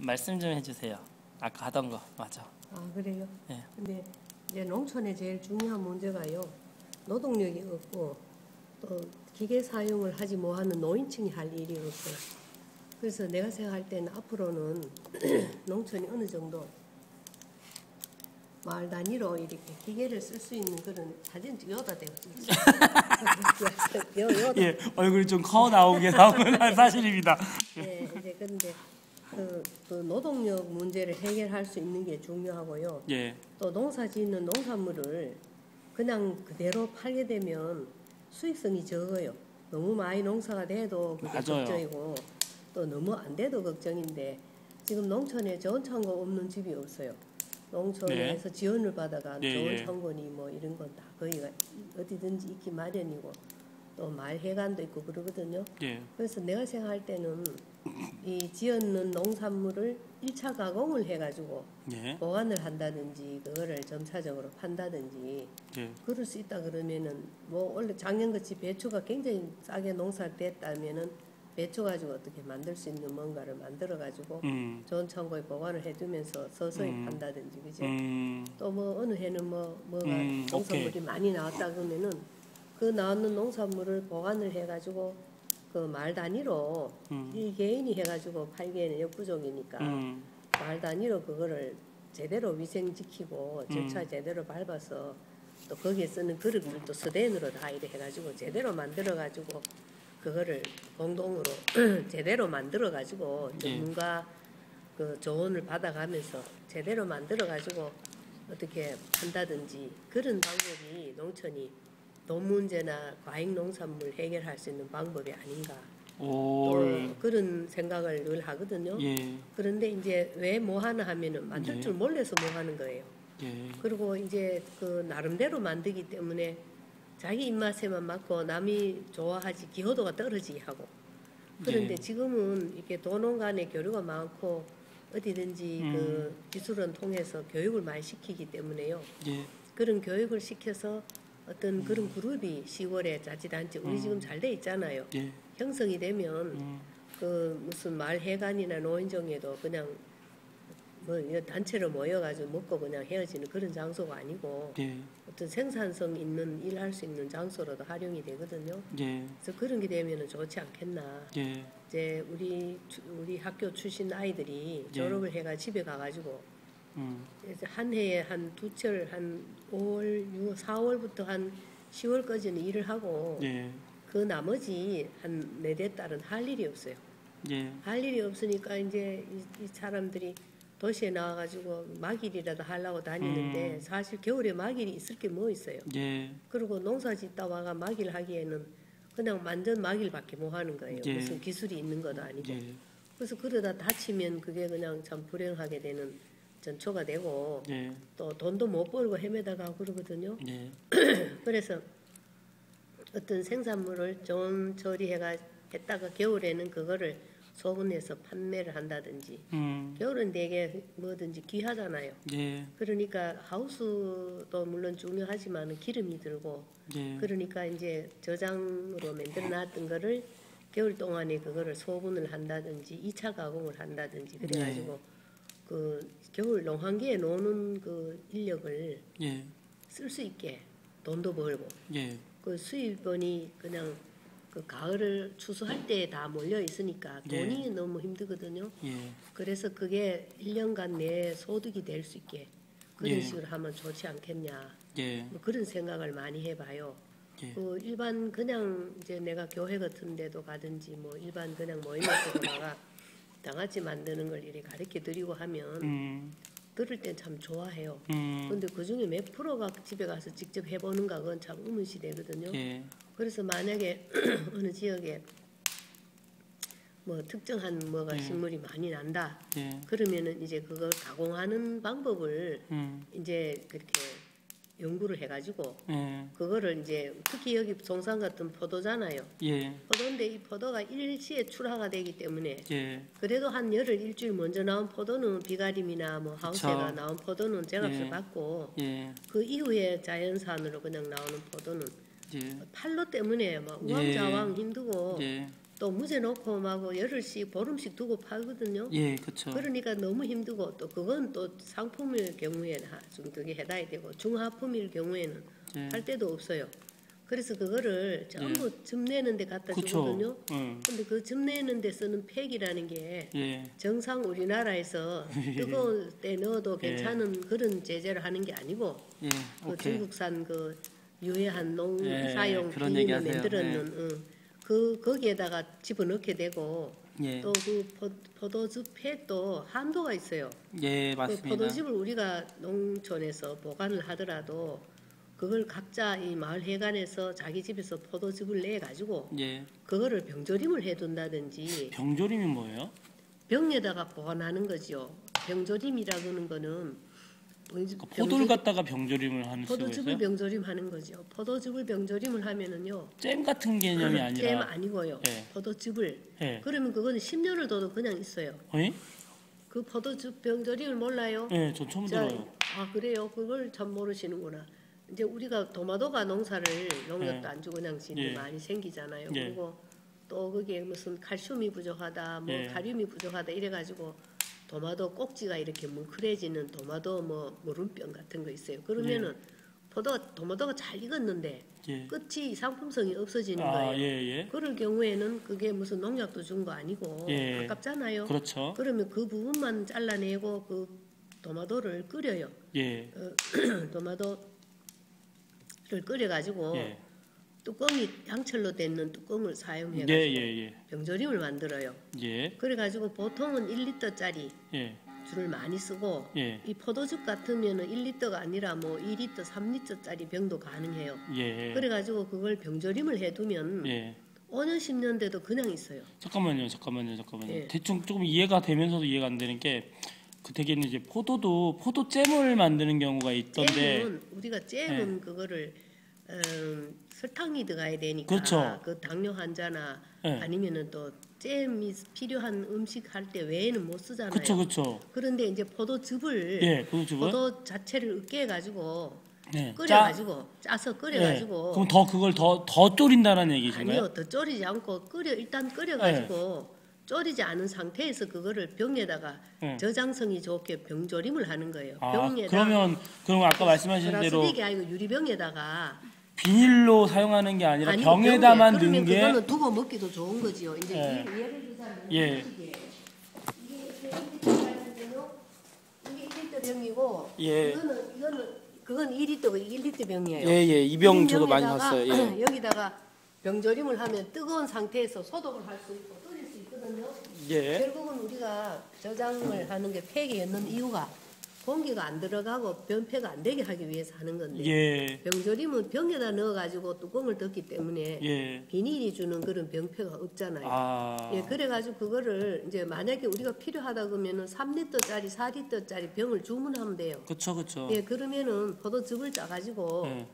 말씀 좀 해주세요. 아까 하던 거 맞아. 아, 그래요? 예. 근데 이제 농촌의 제일 중요한 문제가요. 노동력이 없고 또 기계 사용을 하지 못하는 노인층이 할 일이 없어요. 그래서 내가 생각할 때는 앞으로는 농촌이 어느 정도 마을 단위로 이렇게 기계를 쓸 수 있는 그런 사진 요다 되거든요. 예, 얼굴이 좀 커 나오는 건 사실입니다. 네, 이제 그런데 그 노동력 문제를 해결할 수 있는 게 중요하고요. 예. 또 농사짓는 농산물을 그냥 그대로 팔게 되면 수익성이 적어요. 너무 많이 농사가 돼도 그게 맞아요. 걱정이고 또 너무 안 돼도 걱정인데 지금 농촌에 좋은 창고 없는 집이 없어요. 농촌에서 지원을 받아간 좋은 창고니 뭐 이런 건 다 거기가 어디든지 있기 마련이고 또 마을 해관도 있고 그러거든요. 예. 그래서 내가 생각할 때는 이 지었는 농산물을 1차 가공을 해가지고 예. 보관을 한다든지 그거를 점차적으로 판다든지 예. 그럴 수 있다 그러면은 뭐 원래 작년같이 배추가 굉장히 싸게 농사됐다면은 배추 가지고 어떻게 만들 수 있는 뭔가를 만들어 가지고 좋은 창고에 보관을 해두면서 서서히 판다든지 그죠? 또 뭐 어느 해는 뭐가 농산물이 많이 나왔다 그러면은 그 나오는 농산물을 보관을 해가지고 그 마을 단위로 이 개인이 해가지고 팔기에는 역부족이니까 마을 단위로 그거를 제대로 위생지키고 절차 제대로 밟아서 또 거기에 쓰는 그릇들도 스댄으로 다 이래 해가지고 제대로 만들어가지고 그거를 공동으로 제대로 만들어가지고 전문가 그 조언을 받아가면서 제대로 만들어가지고 어떻게 한다든지 그런 방법이 농촌이 돈 문제나 과잉 농산물 해결할 수 있는 방법이 아닌가. 또 그런 생각을 늘 하거든요. 예. 그런데 이제 왜 뭐 하나 하면은 만들 줄 몰라서 뭐 하는 거예요. 예. 그리고 이제 그 나름대로 만들기 때문에 자기 입맛에만 맞고 남이 좋아하지 기호도가 떨어지게 하고. 그런데 지금은 이렇게 도농 간의 교류가 많고 어디든지 그 기술원 통해서 교육을 많이 시키기 때문에요. 예. 그런 교육을 시켜서 어떤 그런 그룹이 시골에 자치단체 우리 지금 잘 돼 있잖아요. 예. 형성이 되면 그 무슨 마을 해관이나 노인정에도 그냥 뭐 단체로 모여가지고 먹고 그냥 헤어지는 그런 장소가 아니고 예. 어떤 생산성 있는 일할 수 있는 장소로도 활용이 되거든요. 예. 그래서 그런 게 되면은 좋지 않겠나. 예. 이제 우리 학교 출신 아이들이 졸업을 해가 집에 가가지고 이제 한 해에 한 두철 한 5월, 4월부터 한 10월까지는 일을 하고 그 나머지 한 4대 딸은 할 일이 없어요. 할 일이 없으니까 이제 이 사람들이 도시에 나와가지고 막일이라도 하려고 다니는데 사실 겨울에 막일이 있을 게 뭐 있어요. 그리고 농사 짓다 와가 막일 하기에는 그냥 완전 막일밖에 못 하는 거예요. 무슨 기술이 있는 것도 아니고. 그래서 그러다 다치면 그게 그냥 참 불행하게 되는 전초가 되고 또 돈도 못 벌고 헤매다가 그러거든요. 그래서 어떤 생산물을 좋은 처리했다가 겨울에는 그거를 소분해서 판매를 한다든지 겨울은 되게 뭐든지 귀하잖아요. 그러니까 하우스도 물론 중요하지만 기름이 들고 그러니까 이제 저장으로 만들어 놨던 거를 겨울 동안에 그거를 소분을 한다든지 2차 가공을 한다든지 그래가지고 그 겨울 농한기에 노는 그 인력을 쓸 수 있게 돈도 벌고 그 수입원이 그냥 그 가을을 추수할 때 다 몰려 있으니까 돈이 너무 힘들거든요. 그래서 그게 1년간 내 소득이 될 수 있게 그런 식으로 하면 좋지 않겠냐. 뭐 그런 생각을 많이 해봐요. 그 일반 그냥 이제 내가 교회 같은 데도 가든지 뭐 일반 그냥 모임에서도 나가 장아찌 만드는 걸 이렇게 가르쳐 드리고 하면 들을 땐 참 좋아해요. 근데 그 중에 몇 프로가 집에 가서 직접 해보는가 그건 참 의문시되거든요. 그래서 만약에 어느 지역에 뭐 특정한 뭐가 식물이 많이 난다. 그러면은 이제 그걸 가공하는 방법을 이제 그렇게 연구를 해가지고 그거를 이제 특히 여기 송산 같은 포도잖아요. 포도인데 이 포도가 일시에 출하가 되기 때문에 그래도 한 열흘 일주일 먼저 나온 포도는 비가림이나 뭐 하우스가 나온 포도는 제값을 받고 그 이후에 자연산으로 그냥 나오는 포도는 팔로 때문에 막 우왕좌왕 힘들고 또 무제 놓고 막 열흘씩 보름씩 두고 팔거든요. 예, 그렇죠. 그러니까 너무 힘들고 또 그건 또 상품일 경우에는 좀 그게 해당이 되고 중하품일 경우에는 예. 할 데도 없어요. 그래서 그거를 전부 즙내는 데 갖다 그쵸. 주거든요. 근데 그 즙내는 데 쓰는 팩이라는 게 예. 정상 우리나라에서 뜨거울 때 넣어도 괜찮은 그런 제재를 하는 게 아니고 예. 그 오케이. 중국산 그 유해한 농사용 예, 그런 비닐을 얘기 하세요. 만들었는 거기에다가 집어넣게 되고 예. 또 그 포도즙 팩도 한도가 있어요. 예, 그 맞습니다. 포도즙을 우리가 농촌에서 보관을 하더라도 그걸 각자 이 마을 회관에서 자기 집에서 포도즙을 내 가지고 예. 그거를 병조림을 해둔다든지 병조림이 뭐예요? 병에다가 보관하는 거지요. 병조림이라는 거는 그러니까 포도를 갖다가 병조림을 하는 수가 포도즙을 있어요? 병조림 하는 거죠. 포도즙을 병조림을 하면은요. 잼 같은 개념이 잼 아니라. 아니고요. 예. 포도즙을. 예. 그러면 그거는 10년을 둬도 그냥 있어요. 예? 그 포도즙 병조림을 몰라요? 예, 전 처음 들어요. 아 그래요? 그걸 참 모르시는구나. 이제 우리가 도마도가 농사를 농약도 예. 안 주고 그냥 짓는데 예. 많이 생기잖아요. 예. 그리고 또 거기에 무슨 칼슘이 부족하다, 뭐 예. 가륨이 부족하다 이래가지고 도마도 꼭지가 이렇게 뭉클해지는 도마도 뭐 무름병 같은 거 있어요. 그러면은 도마도가 잘 익었는데 예. 끝이 상품성이 없어지는 아, 거예요. 예, 예. 그럴 경우에는 그게 무슨 농약도 준 거 아니고 예. 아깝잖아요. 그렇죠. 그러면 그 부분만 잘라내고 그 도마도를 끓여요. 예. 도마도를 끓여가지고 예. 뚜껑이 양철로 되는 뚜껑을 예, 사용해가지고 예, 병조림을 만들어요. 예. 그래가지고 보통은 1리터짜리 예. 줄을 많이 쓰고 예. 이 포도즙 같으면은 1리터가 아니라 뭐 2리터, 3리터짜리 병도 가능해요. 예. 그래가지고 그걸 병조림을 해두면 예. 5년, 10년 돼도 그냥 있어요. 잠깐만요. 예. 대충 조금 이해가 되면서도 이해가 안 되는 게 그 되게는 이제 포도잼을 만드는 경우가 있던데. 잼은 우리가 잼은 그거를 설탕이 들어가야 되니까 그렇죠. 그 당뇨 환자나 예. 아니면은 또 잼이 필요한 음식 할 때 외에는 못 쓰잖아요. 그렇죠, 그렇죠. 그런데 이제 포도즙을 예, 포도즙을. 포도 자체를 으깨 가지고 예. 끓여가지고 짜서 끓여가지고 예. 그럼 그걸 더 졸인다는 얘기신가요? 아니요 더 졸이지 않고 일단 끓여가지고 졸이지 않은 상태에서 그거를 병에다가 예. 저장성이 좋게 병조림을 하는 거예요. 아, 병에다 그럼 아까 말씀하신 대로 플라스틱이 아니고 유리병에다가 비닐로 사용하는 게 아니라 아니고 병에다만 병에. 넣은 게. 그러면 그거는 두고 먹기도 좋은 거지요. 이제 예. 예를 들자면 예. 이게 1리터 병이고 예. 그건 2리터고 1리터 병이에요. 예, 이 병 저도 많이 병에다가 봤어요. 예. 여기다가 병조림을 하면 뜨거운 상태에서 소독을 할 수 있고 끓일 수 있거든요. 예. 결국은 우리가 저장을 하는 게 팩에 넣는 이유가 공기가 안 들어가고 변폐가 안 되게 하기 위해서 하는 건데 예. 병조림은 병에다 넣어가지고 뚜껑을 덮기 때문에 예. 비닐이 주는 그런 병폐가 없잖아요. 아. 예, 그래가지고 그거를 이제 만약에 우리가 필요하다 그러면은 3리터짜리, 4리터짜리 병을 주문하면 돼요. 그렇죠. 예, 그러면은 포도즙을 짜가지고 예.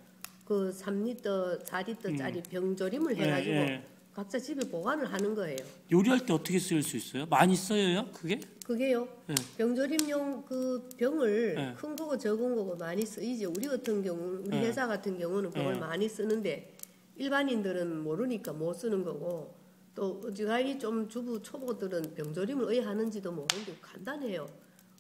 그 3리터, 4리터짜리 병조림을 해가지고 예. 각자 집에 보관을 하는 거예요. 요리할 때 어떻게 쓰일 수 있어요? 많이 써요, 그게? 그게요. 예. 병조림용 그 병을 네. 큰 거고 적은 거고 많이 쓰이죠. 우리 같은 경우는 우리 네. 회사 같은 경우는 그걸 네. 많이 쓰는데 일반인들은 모르니까 못 쓰는 거고 또 어지간히 좀 주부 초보들은 병조림을 왜 하는지도 모르는데 간단해요.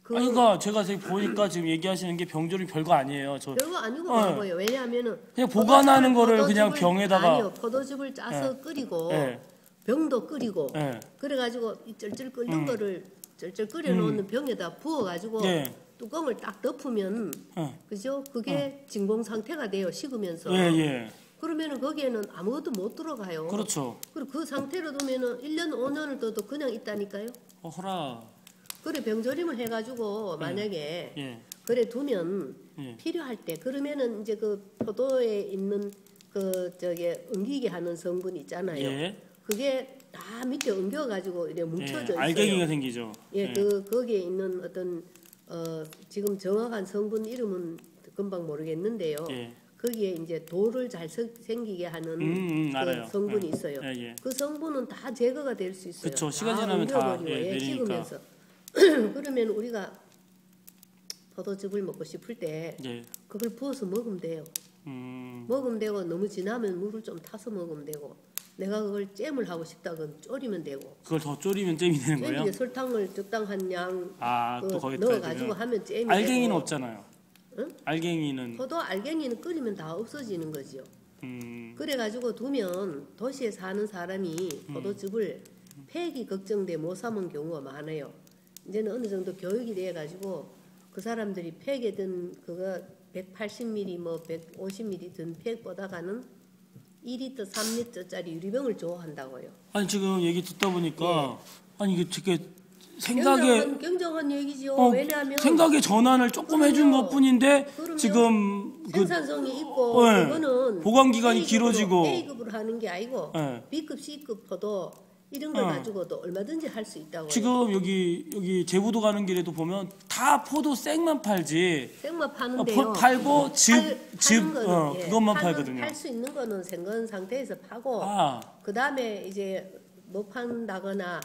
아니, 그러니까 제가 지금 보니까 지금 얘기하시는 게 병조림 별거 아니에요. 저 별거 아니고 네. 그런 거예요. 왜냐하면은 그냥 보관하는 거를 포도즙을- 그냥 병에다가. 아니요 포도즙을 짜서 끓이고 예. 병도 끓이고 예. 그래가지고 이 쩔쩔 끓는 거를 쩔쩔 끓여놓는 병에다 부어가지고 예. 뚜껑을 딱 덮으면 예. 그죠? 그게 진공 상태가 돼요. 식으면서. 예, 예. 그러면은 거기에는 아무것도 못 들어가요. 그렇죠. 그리고 그 상태로 두면은 1년, 5년을 둬도 그냥 있다니까요. 어허라. 그래 병조림을 해가지고 만약에 예. 그래 두면 예. 필요할 때 그러면은 이제 그 포도에 있는 그 저게 엉기게 하는 성분 있잖아요. 예. 그게 다 밑에 엉겨가지고 이렇게 뭉쳐져 예. 있어요. 알갱이가 생기죠. 예, 거기에 있는 어떤 지금 정확한 성분 이름은 금방 모르겠는데요. 예. 거기에 이제 돌을 잘 생기게 하는 그 알아요. 성분이 있어요. 예, 예. 그 성분은 다 제거가 될 수 있어요. 그쵸, 시간 지나면 다, 엉겨버리고, 예, 내리니까. 식으면서. 그러면 우리가 포도즙을 먹고 싶을 때 예. 그걸 부어서 먹으면 돼요. 음. 먹으면 되고 너무 지나면 물을 좀 타서 먹으면 되고 내가 그걸 잼을 하고 싶다 그건 졸이면 되고 그걸 더 졸이면 잼이 되는 거예요? 잼이 설탕을 적당한 양 또 거기다 넣어가지고 하면 잼이 알갱이는 되고. 없잖아요. 응? 알갱이는 포도 알갱이는 끓이면 다 없어지는 거지요. 그래가지고 두면 도시에 사는 사람이 포도즙을 폐기 걱정돼 못 사먹는 경우가 많아요. 이제는 어느 정도 교육이 돼가지고 그 사람들이 팩에 든 그거 180ml 뭐 150ml 든 팩보다가는 2리터 3리터짜리 유리병을 좋아한다고요. 아니 지금 얘기 듣다 보니까 아니 이게 되게 생각에 경정한 얘기죠. 왜냐하면 생각의 전환을 조금 해준 것뿐인데 지금 생산성이 있고 그거는 보관 기간이 길어지고 A급으로 하는 게 아니고 B급, C급 포도 이런 걸 가지고도 얼마든지 할 수 있다고요. 지금 여기 제부도 가는 길에도 보면 다 포도 생만 팔지. 생만 파는데요. 팔고 그것만 팔거든요. 팔 수 있는 거는 생건 상태에서 파고 그 다음에 이제 못 판다거나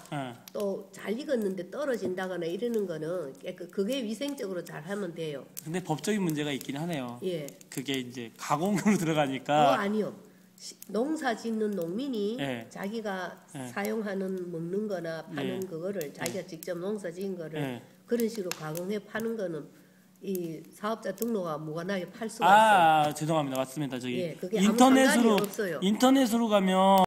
또 잘 익었는데 떨어진다거나 이러는 거는 그게 위생적으로 잘 하면 돼요. 근데 법적인 문제가 있긴 하네요. 예. 그게 이제 가공으로 들어가니까. 아니요. 농사 짓는 농민이 자기가 사용하는 먹는 거나 파는 그거를 자기가 직접 농사 지은 거를 그런 식으로 가공해 파는 거는 이 사업자 등록과 무관하게 팔 수가 있어요. 죄송합니다. 맞습니다. 저기 그게 아무 상관이 없어요. 인터넷으로 가면